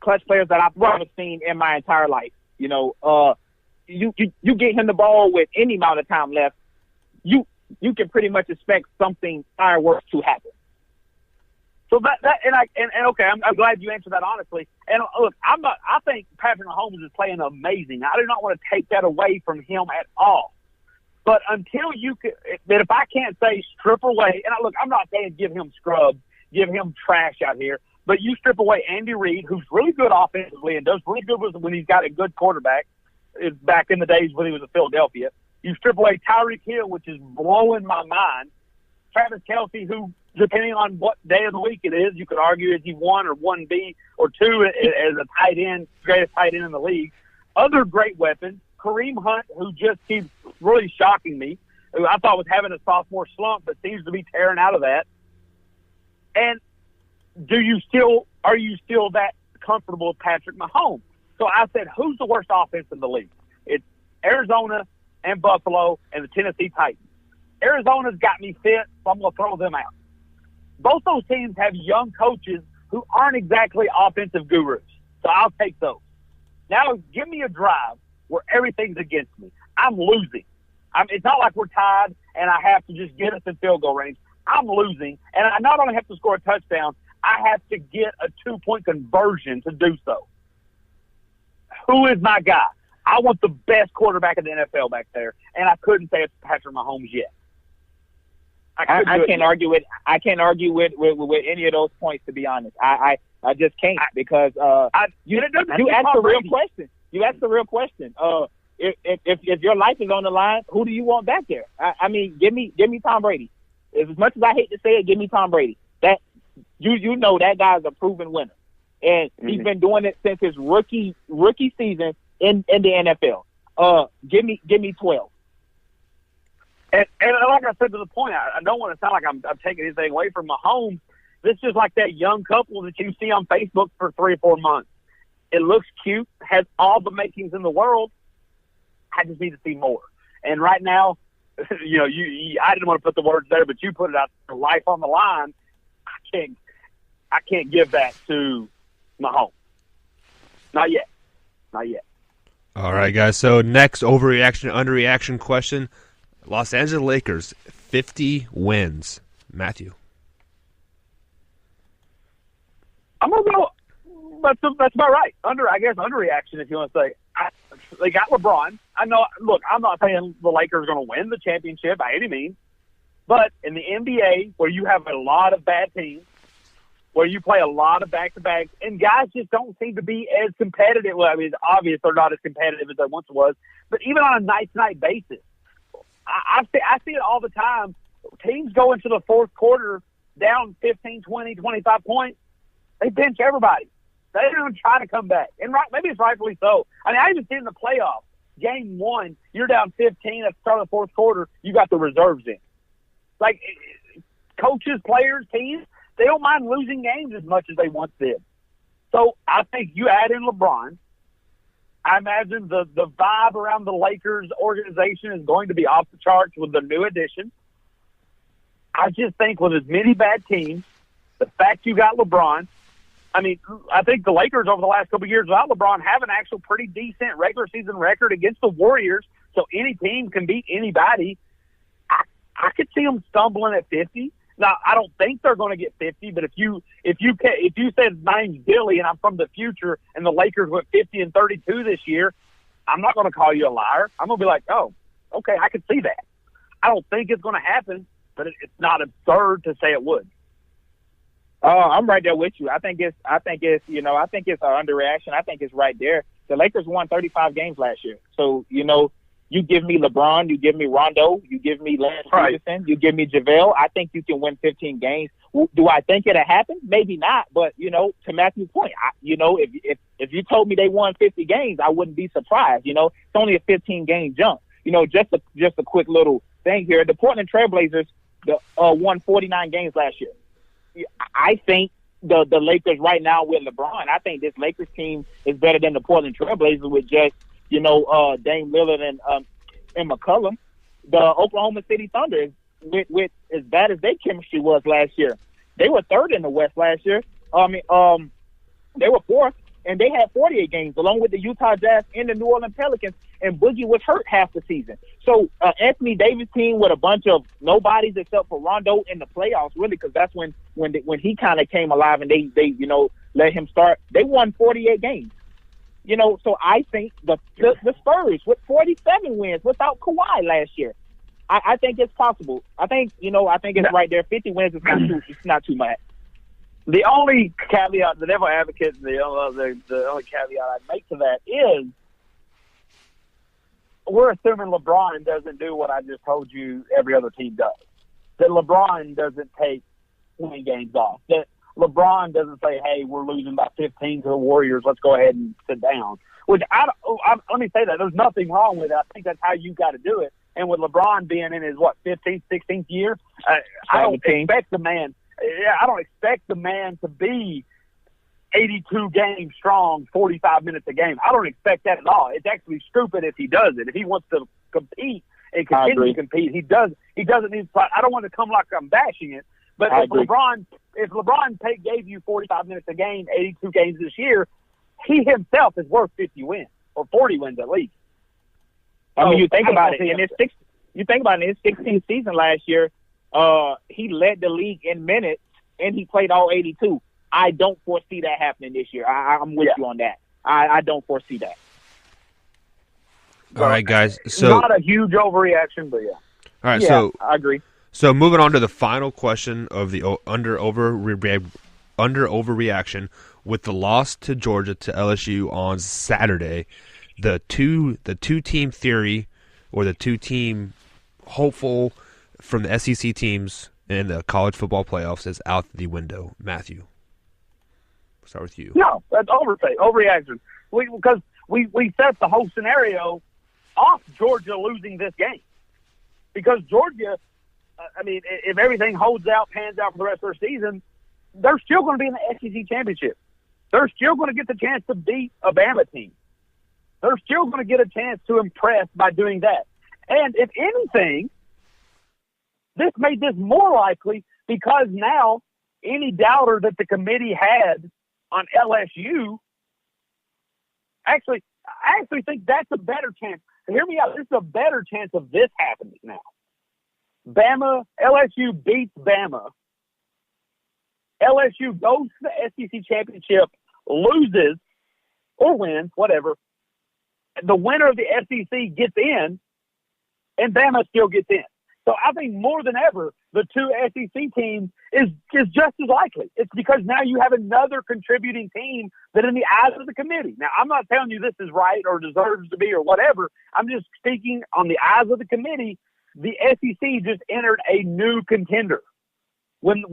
clutch players that I've ever seen in my entire life. You get him the ball with any amount of time left, you can pretty much expect something fireworks to happen. So okay, I'm glad you answered that honestly. And look, I think Patrick Mahomes is playing amazing. I do not want to take that away from him at all. But if I can't say strip away, and I'm not saying give him scrubs, give him trash out here, but you strip away Andy Reid, who's really good offensively and does really good when he's got a good quarterback. Back in the days when he was in Philadelphia, you strip away Tyreek Hill, which is blowing my mind. Travis Kelce, who, depending on what day of the week it is, you could argue is he 1 or 1B or 2 as a tight end, greatest tight end in the league. Other great weapons, Kareem Hunt, who just keeps really shocking me, who I thought was having a sophomore slump, but seems to be tearing out of that. And are you still that comfortable with Patrick Mahomes? So I said, who's the worst offense in the league? It's Arizona and Buffalo and the Tennessee Titans. Arizona's got me fit, so I'm going to throw them out. Both those teams have young coaches who aren't exactly offensive gurus, so I'll take those. Now, give me a drive where everything's against me. I'm losing. It's not like we're tied and I have to just get us in field goal range. I'm losing, and I not only have to score a touchdown, I have to get a 2-point conversion to do so. Who is my guy? I want the best quarterback in the NFL back there, and I couldn't say it's Patrick Mahomes yet. I can't argue with any of those points, to be honest. I just can't because you asked the real question. You asked the real question. If your life is on the line, who do you want back there? Give me Tom Brady. As much as I hate to say it, give me Tom Brady. That you know that guy's a proven winner, and he's been doing it since his rookie season in the NFL. Give me 12. And like I said to the point, I don't want to sound like I'm taking anything away from Mahomes. This is like that young couple that you see on Facebook for 3 or 4 months. It looks cute, has all the makings in the world. I just need to see more. And right now, I didn't want to put the words there, but you put it out there, life on the line. I can't give that to Mahomes. Not yet. Not yet. All right, guys. So next overreaction, underreaction question. Los Angeles Lakers, 50 wins. Matthew. I'm going to go – that's about right. I guess underreaction, if you want to say. They got LeBron. I know – look, I'm not saying the Lakers are going to win the championship by any means. But in the NBA, where you have a lot of bad teams, where you play a lot of back-to-backs, and guys just don't seem to be as competitive. Well, I mean, it's obvious they're not as competitive as they once was. But even on a night-to-night basis, I see it all the time. Teams go into the fourth quarter down 15, 20, 25 points. They bench everybody. They don't even try to come back. And maybe it's rightfully so. I mean, I even see it in the playoffs. Game 1, you're down 15 at the start of the fourth quarter. You got the reserves in. Like, coaches, players, teams, they don't mind losing games as much as they once did. So I think you add in LeBron. I imagine the vibe around the Lakers organization is going to be off the charts with the new addition. I just think with as many bad teams, the fact you got LeBron, I mean, I think the Lakers over the last couple of years without LeBron have an actual pretty decent regular season record against the Warriors, so any team can beat anybody. I could see them stumbling at 50. Now, I don't think they're going to get 50, but if you said my name's Billy and I'm from the future and the Lakers went 50-32 this year, I'm not going to call you a liar. I'm going to be like, oh, okay, I can see that. I don't think it's going to happen, but it's not absurd to say it would. I'm right there with you. I think it's an underreaction. I think it's right there. The Lakers won 35 games last year. So, you give me LeBron, you give me Rondo, you give me Lance Stevenson, you give me JaVale. I think you can win 15 games. Do I think it'll happen? Maybe not. But, to Matthew's point, if you told me they won 50 games, I wouldn't be surprised. It's only a 15-game jump. Just a quick little thing here. The Portland Trailblazers won 49 games last year. I think the Lakers right now with LeBron, I think this Lakers team is better than the Portland Trailblazers with just, Dame Lillard and McCollum. The Oklahoma City Thunder, with as bad as their chemistry was last year, they were third in the West last year. They were fourth, and they had 48 games, along with the Utah Jazz and the New Orleans Pelicans, and Boogie was hurt half the season. So Anthony Davis' team with a bunch of nobodies except for Rondo in the playoffs, really, because that's when he kind of came alive and they let him start. They won 48 games. So I think the Spurs with 47 wins without Kawhi last year, I think it's possible. I think it's right there. 50 wins is not too much. The only caveat, the devil advocate, the only caveat I'd make to that is we're assuming LeBron doesn't do what I just told you every other team does. That LeBron doesn't take 20 games off. That LeBron doesn't say, hey, we're losing by 15 to the Warriors. Let's go ahead and sit down. Which let me say that. There's nothing wrong with it. I think that's how you got to do it. And with LeBron being in his, 15th, 16th year, I don't expect the man to be 82 games strong, 45 minutes a game. I don't expect that at all. It's actually stupid if he does it. If he wants to compete and continue to compete, he doesn't need to. I don't want to come like I'm bashing it. But if LeBron gave you 45 minutes a game, 82 games this year, he himself is worth 50 wins or 40 wins at least. I mean, you think about it. In his 16th season last year, he led the league in minutes and he played all 82. I don't foresee that happening this year. I'm with you on that. I don't foresee that. All right, guys. So not a huge overreaction, but yeah. All right, yeah, so I agree. So moving on to the final question of the under overreaction, with the loss to Georgia to LSU on Saturday, the two team theory or the two team hopeful from the SEC teams in the college football playoffs is out the window. Matthew, we'll start with you. No, that's overreaction. Because we set the whole scenario off Georgia losing this game, because Georgia. I mean, if everything pans out for the rest of their season, they're still going to be in the SEC championship. They're still going to get the chance to beat a Bama team. They're still going to get a chance to impress by doing that. And if anything, this made this more likely because now any doubter that the committee had on LSU Actually, I actually think that's a better chance. And hear me out. There's a better chance of this happening now. LSU beats Bama. LSU goes to the SEC championship, loses or wins, whatever. The winner of the SEC gets in, and Bama still gets in. So I think more than ever, the two SEC teams is just as likely. It's because now you have another contributing team that in the eyes of the committee. Now, I'm not telling you this is right or deserves to be or whatever. I'm just speaking on the eyes of the committee. The SEC just entered a new contender. When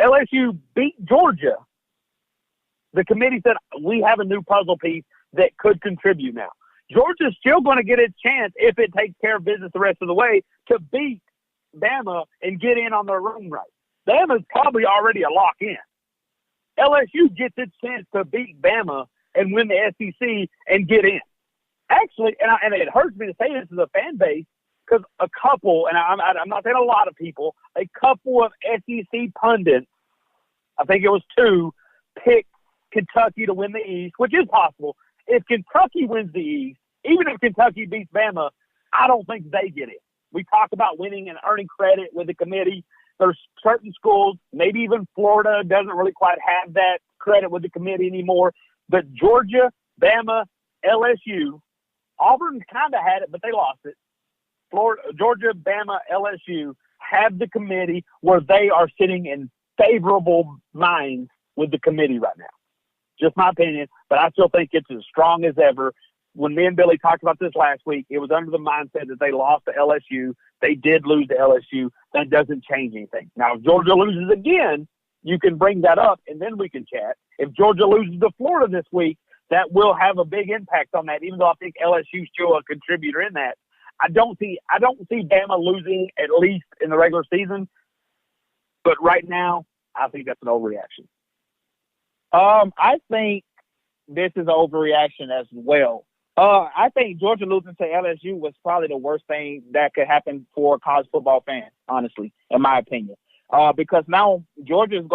LSU beat Georgia, the committee said, we have a new puzzle piece that could contribute now. Georgia's still going to get its chance if it takes care of business the rest of the way to beat Bama and get in on their own right. Bama's probably already a lock in. LSU gets its chance to beat Bama and win the SEC and get in. Actually, and it hurts me to say this as a fan base, because a couple, and I'm not saying a lot of people, a couple of SEC pundits, I think it was two, picked Kentucky to win the East, which is possible. If Kentucky wins the East, even if Kentucky beats Bama, I don't think they get it. We talk about winning and earning credit with the committee. There's certain schools, maybe even Florida doesn't really quite have that credit with the committee anymore. But Georgia, Bama, LSU, Auburn kind of had it, but they lost it. Florida, Georgia, Bama, LSU have the committee where they are sitting in favorable minds with the committee right now. Just my opinion, but I still think it's as strong as ever. When me and Billy talked about this last week, it was under the mindset that they lost to LSU. They did lose to LSU. That doesn't change anything. Now, if Georgia loses again, you can bring that up, and then we can chat. If Georgia loses to Florida this week, that will have a big impact on that, even though I think LSU is still a contributor in that. I don't see Bama losing at least in the regular season, but right now, I think that's an overreaction. I think this is an overreaction as well. I think Georgia losing to LSU was probably the worst thing that could happen for a college football fan, honestly, in my opinion. Because now Georgia is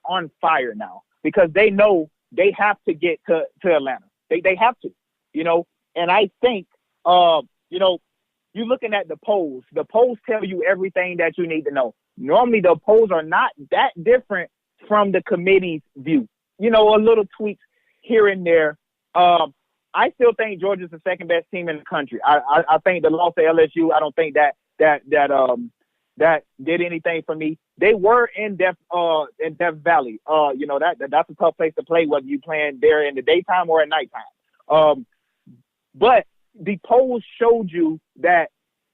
on fire now because they know they have to get to Atlanta. They have to, and I think, you're looking at the polls. The polls tell you everything that you need to know. Normally, the polls are not that different from the committee's view. A little tweaks here and there. I still think Georgia's the second best team in the country. I think the loss to LSU, I don't think that did anything for me. They were in Death Valley. That's a tough place to play, whether you playing there in the daytime or at nighttime. But the polls showed you that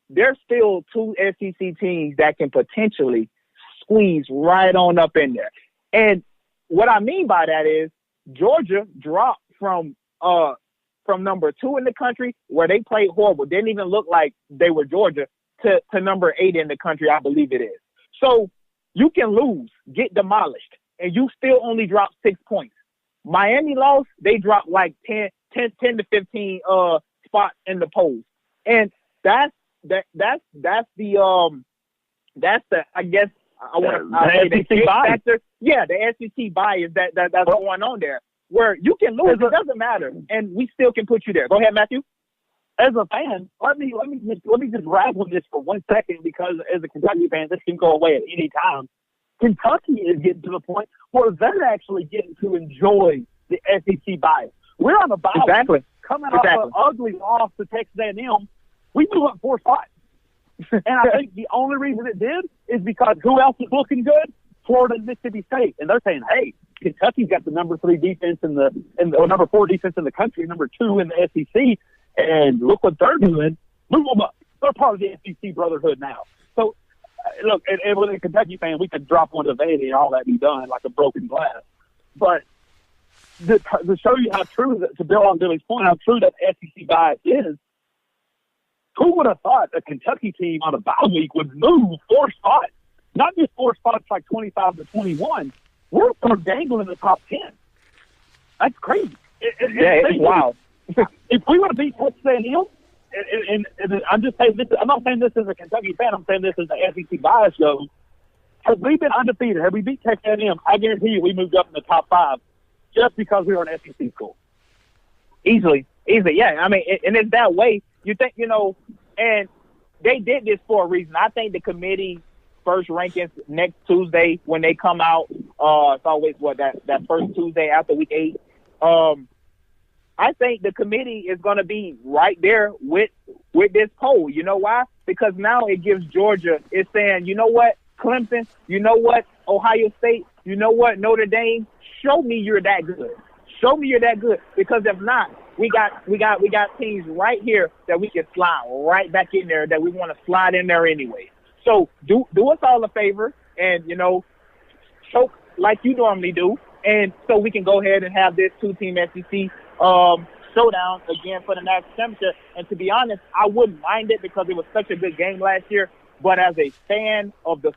there's still two SEC teams that can potentially squeeze right on up in there. And what I mean by that is Georgia dropped from number 2 in the country, where they played horrible, didn't even look like they were Georgia, to number 8 in the country, I believe it is. So you can lose, get demolished, and you still only drop 6 points. Miami lost, they dropped like 10 to 15 spots in the polls. And that's the I guess I want to say the factor. Yeah, the SEC bias that's going on there, where you can lose, it doesn't matter, and we still can put you there. Go ahead, Matthew. As a fan, let me just rattle this for 1 second, because as a Kentucky fan, this can go away at any time. Kentucky is getting to the point where they're actually getting to enjoy the SEC bias. We're on the bye exactly. Coming off an ugly loss to Texas A&M. We moved up 4 spots. And I think the only reason it did is because who else is looking good? Florida and Mississippi State. And they're saying, hey, Kentucky's got the number 3 defense or number 4 defense in the country, number 2 in the SEC. And look what they're doing. Move them up. They're part of the SEC brotherhood now. So, look, and with a Kentucky fan, we could drop one to Vandy and all that be done like a broken glass. But to show you how true, to build on Billy's point, how true that SEC bias is, who would have thought a Kentucky team on a bye week would move 4 spots? Not just 4 spots like 25 to 21. We're dangling in the top 10. That's crazy. It's wild. If we would have beat Texas A&M, and I'm just saying this, I'm not saying this as a Kentucky fan, I'm saying this as the SEC bias goes. Had we been undefeated, had we beat Texas A&M, I guarantee you we moved up in the top 5 just because we were an SEC school. Easily, yeah. I mean, and it's that way. You think, and they did this for a reason. I think the committee first rankings next Tuesday when they come out. It's always that first Tuesday after week 8. I think the committee is going to be right there with this poll. You know why? Because now it gives Georgia. It's saying, you know what, Clemson. You know what, Ohio State. You know what, Notre Dame. Show me you're that good. Show me you're that good. Because if not, we got teams right here that we can slide right back in there that we want to slide in there anyway. So do us all a favor and, choke like you normally do. And so we can go ahead and have this 2-team SEC showdown again for the national championship. And to be honest, I wouldn't mind it because it was such a good game last year. But as a fan of the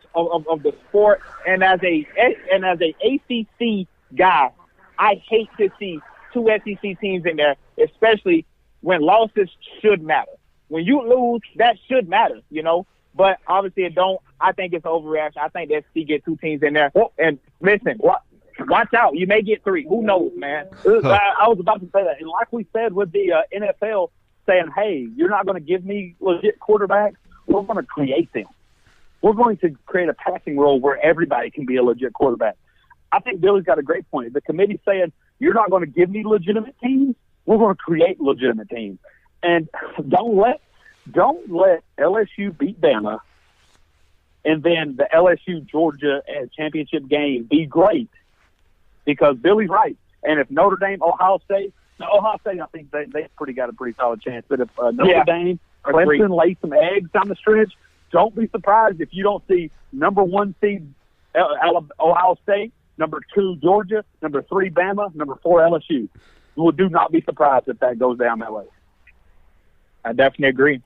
sport and as a ACC guy, I hate to see 2 SEC teams in there, especially when losses should matter. When you lose, that should matter, But obviously it don't. I think it's an overreaction. I think the SEC get 2 teams in there. And listen, watch out. You may get 3. Who knows, man? I was about to say that. And like we said with the NFL saying, hey, you're not going to give me legit quarterbacks. We're going to create them. We're going to create a passing role where everybody can be a legit quarterback. I think Billy's got a great point. The committee's saying, you're not going to give me legitimate teams. We're going to create legitimate teams. And don't let LSU beat Bama and then the LSU-Georgia championship game be great because Billy's right. And if Notre Dame, Ohio State, I think they got a pretty solid chance. But if Notre Dame, Clemson lay some eggs down the stretch, don't be surprised if you don't see number 1 seed Ohio State, number 2 Georgia, number 3 Bama, number 4 LSU. Well, do not be surprised if that goes down that way. I definitely agree.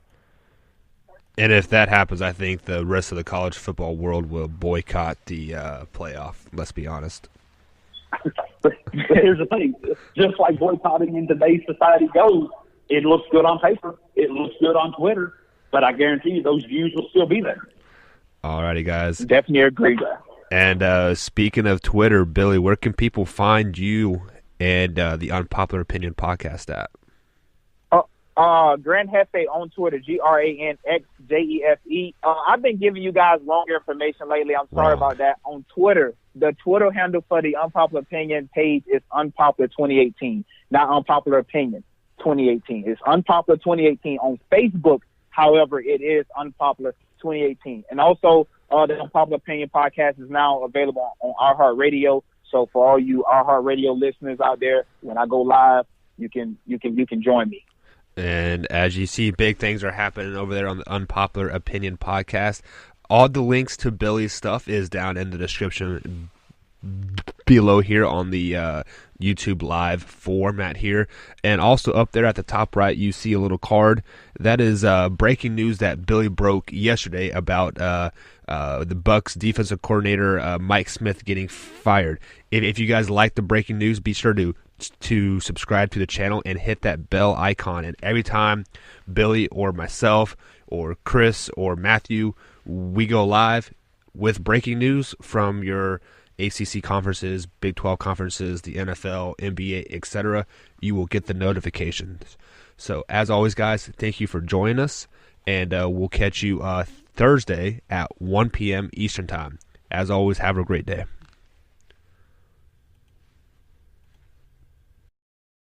And if that happens, I think the rest of the college football world will boycott the playoff. Let's be honest. Here's the thing. Just like boycotting in today's society goes, it looks good on paper. It looks good on Twitter. But I guarantee you those views will still be there. All righty, guys. Definitely agree. And speaking of Twitter, Billy, where can people find you and the Unpopular Opinion podcast at? Grand Jefe on Twitter, GRANXJEFE. I've been giving you guys longer information lately. I'm sorry about that. On Twitter, the Twitter handle for the Unpopular Opinion page is Unpopular 2018, not Unpopular Opinion 2018. It's Unpopular 2018 on Facebook. However, it is Unpopular 2018. And also, the Unpopular Opinion podcast is now available on iHeartRadio. So for all you iHeartRadio listeners out there, when I go live, you can join me. And as you see, big things are happening over there on the Unpopular Opinion podcast. All the links to Billy's stuff is down in the description below here on the YouTube live format here. And also up there at the top right, you see a little card. That is breaking news that Billy broke yesterday about the Bucs defensive coordinator Mike Smith getting fired. If you guys like the breaking news, be sure to subscribe to the channel and hit that bell icon. And every time Billy or myself or Chris or Matthew, we go live with breaking news from your ACC conferences, Big 12 conferences, the NFL, NBA, etc., you will get the notifications. So as always, guys, thank you for joining us, and we'll catch you Thursday at 1 p.m. Eastern Time. As always, have a great day.